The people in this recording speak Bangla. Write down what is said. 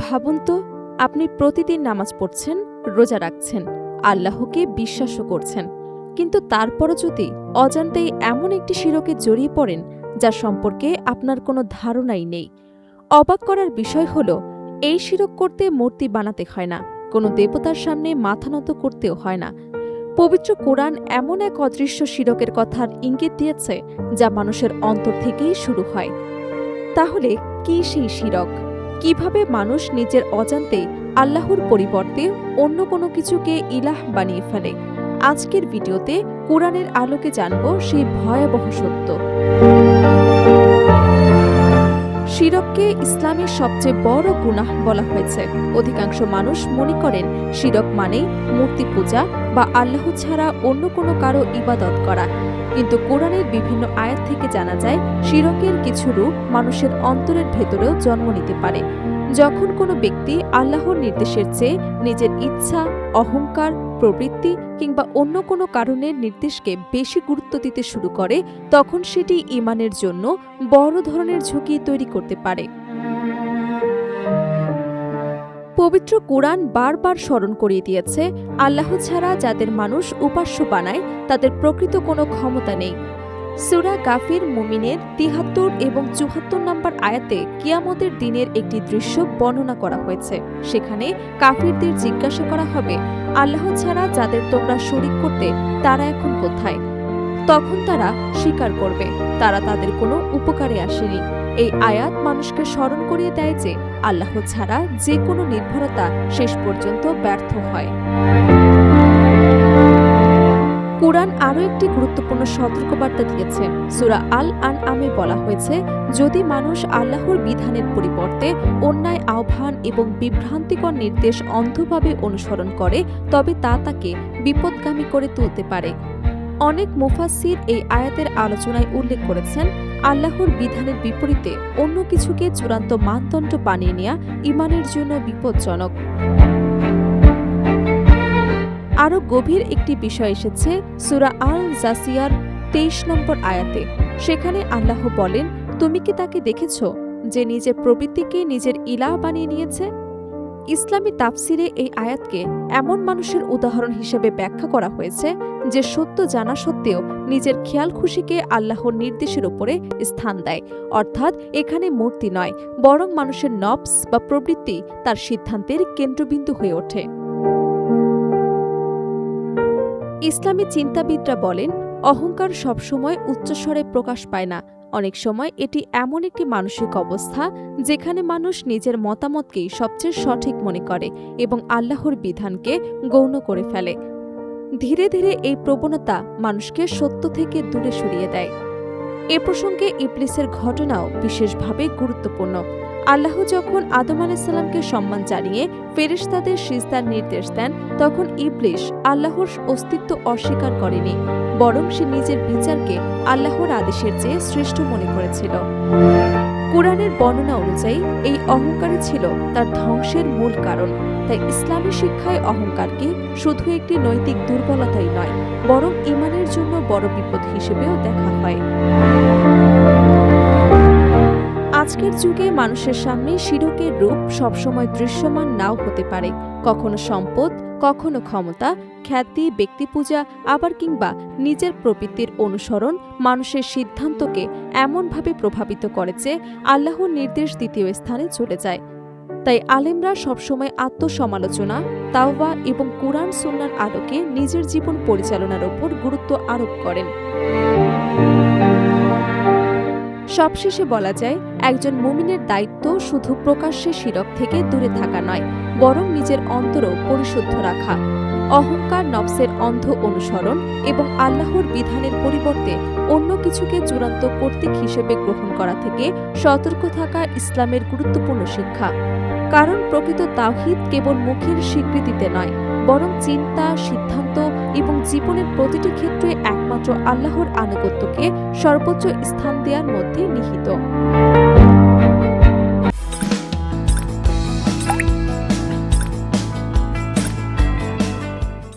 ভাবুন তো, আপনি প্রতিদিন নামাজ পড়ছেন, রোজা রাখছেন, আল্লাহকে বিশ্বাসও করছেন, কিন্তু তারপরও যদি অজান্তেই এমন একটি শিরকে জড়িয়ে পড়েন যা সম্পর্কে আপনার কোনো ধারণাই নেই। অবাক করার বিষয় হল, এই শিরক করতে মূর্তি বানাতে হয় না, কোনো দেবতার সামনে মাথা নত করতেও হয় না। পবিত্র কোরআন এমন এক অদৃশ্য শিরকের কথার ইঙ্গিত দিয়েছে যা মানুষের অন্তর থেকেই শুরু হয়। তাহলে কি সেই শিরক? কিভাবে মানুষ নিজের অজান্তেই আল্লাহর পরিবর্তে অন্য কোনো কিছুকে ইলাহ বানিয়ে ফেলে? আজকের ভিডিওতে কোরআনের আলোকে জানব সেই ভয়াবহ সত্য। শিরককে ইসলামের সবচেয়ে বড় গুনাহ বলা হয়েছে। অধিকাংশ মানুষ মনে করেন শিরক মানেই মূর্তি পূজা বা আল্লাহ ছাড়া অন্য কোনো কারো ইবাদত করা, কিন্তু কোরআনের বিভিন্ন আয়াত থেকে জানা যায় শিরকের কিছু রূপ মানুষের অন্তরের ভেতরেও জন্ম নিতে পারে। যখন কোনো ব্যক্তি আল্লাহর নির্দেশের চেয়ে নিজের ইচ্ছা, অহংকার, প্রবৃত্তি কিংবা অন্য কোনো কারণের নির্দেশকে বেশি গুরুত্ব দিতে শুরু করে, তখন সেটি ঈমানের জন্য বড় ধরনের ঝুঁকি তৈরি করতে পারে। পবিত্র কোরআন বারবার স্মরণ করিয়ে দিয়েছে, আল্লাহ ছাড়া যাদের মানুষ উপাস্য বানায় তাদের প্রকৃত কোনো ক্ষমতা নেই। সূরা গাফির মুমিনের ৭৩ এবং ৭৪ নম্বর আয়াতে কিয়ামতের দিনের একটি দৃশ্য বর্ণনা করা হয়েছে। সেখানে কাফিরদের জিজ্ঞাসা করা হবে, আল্লাহ ছাড়া যাদের তোমরা শরীক করতে তারা এখন কোথায়? তখন তারা স্বীকার করবে তারা তাদের কোনো উপকারে আসেনি। এই আয়াত মানুষকে স্মরণ করিয়ে দেয় যে আল্লাহ ছাড়া যে কোনো নির্ভরতা শেষ পর্যন্ত ব্যর্থ হয়। কোরআন আরও একটি গুরুত্বপূর্ণ সতর্কবার্তা দিয়েছে। সূরা আল আনআমে বলা হয়েছে, যদি মানুষ আল্লাহর বিধানের পরিবর্তে অন্যায় আহ্বান এবং বিভ্রান্তিকর নির্দেশ অন্ধভাবে অনুসরণ করে তবে তা তাকে বিপদগামী করে তুলতে পারে। অনেক মুফাসসির এই আয়াতের আলোচনায় উল্লেখ করেছেন, আল্লাহর বিধানের বিপরীতে অন্য কিছুকে চূড়ান্ত মানদণ্ড বানিয়ে নেওয়া ঈমানের জন্য বিপজ্জনক। আরও গভীর একটি বিষয় এসেছে সূরা আল জাসিয়ার ২৩ নম্বর আয়াতে। সেখানে আল্লাহ বলেন, তুমি কি তাকে দেখেছ যে নিজের প্রবৃত্তিকে নিজের ইলাহ বানিয়ে নিয়েছে? ইসলামী তাফসিরে এই আয়াতকে এমন মানুষের উদাহরণ হিসেবে ব্যাখ্যা করা হয়েছে যে সত্য জানা সত্ত্বেও নিজের খেয়াল খুশিকে আল্লাহর নির্দেশের উপরে স্থান দেয়। অর্থাৎ এখানে মূর্তি নয়, বরং মানুষের নফস বা প্রবৃত্তি তার সিদ্ধান্তের কেন্দ্রবিন্দু হয়ে ওঠে। ইসলামী চিন্তাবিদরা বলেন, অহংকার সবসময় উচ্চস্বরে প্রকাশ পায় না। অনেক সময় এটি এমন একটি মানসিক অবস্থা যেখানে মানুষ নিজের মতামতকেই সবচেয়ে সঠিক মনে করে এবং আল্লাহর বিধানকে গৌণ করে ফেলে। ধীরে ধীরে এই প্রবণতা মানুষকে সত্য থেকে দূরে সরিয়ে দেয়। এ প্রসঙ্গে ইবলিসের ঘটনাও বিশেষভাবে গুরুত্বপূর্ণ। আল্লাহ যখন আদম আলাইহিসসালামকে সম্মান জানিয়ে ফেরেশতাদের সিজদার নির্দেশ দেন, তখন ইবলিস আল্লাহর অস্তিত্ব অস্বীকার করেনি, বরং সে নিজের বিচারকে আল্লাহর আদেশের চেয়ে শ্রেষ্ঠ মনে করেছিল। কুরআনের বর্ণনা অনুযায়ী এই অহংকারই ছিল তার ধ্বংসের মূল কারণ। তাই ইসলামী শিক্ষায় অহংকারকে শুধু একটি নৈতিক দুর্বলতাই নয়, বরং ঈমানের জন্য বড় বিপদ হিসেবেও দেখা হয়। আজকের যুগে মানুষের সামনে শিরকের রূপ সবসময় দৃশ্যমান নাও হতে পারে। কখনো সম্পদ, কখনো ক্ষমতা, খ্যাতি, ব্যক্তিপূজা, আবার কিংবা নিজের প্রবৃত্তির অনুসরণ মানুষের সিদ্ধান্তকে এমনভাবে প্রভাবিত করে যে আল্লাহর নির্দেশ দ্বিতীয় স্থানে চলে যায়। তাই আলেমরা সবসময় আত্মসমালোচনা, তাওবা এবং কুরআন সুন্নাহর আলোকে নিজের জীবন পরিচালনার উপর গুরুত্ব আরোপ করেন। সবশেষে বলা যায়, একজন মুমিনের দায়িত্ব শুধু প্রকাশ্যে শিরক থেকে দূরে থাকা নয়, বরং নিজের অন্তরও পরিশুদ্ধ রাখা। অহংকার, নফসের অন্ধ অনুসরণ এবং আল্লাহর বিধানের পরিবর্তে অন্য কিছুকে চূড়ান্ত কর্তৃক হিসেবে গ্রহণ করা থেকে সতর্ক থাকা ইসলামের গুরুত্বপূর্ণ শিক্ষা। কারণ প্রকৃত তাওহীদ কেবল মুখের স্বীকৃতিতে নয়, বরং চিন্তা, সিদ্ধান্ত এবং জীবনের প্রতিটি ক্ষেত্রে একমাত্র আল্লাহর আনুগত্যকে সর্বোচ্চ স্থান দেওয়ার মধ্যে নিহিত।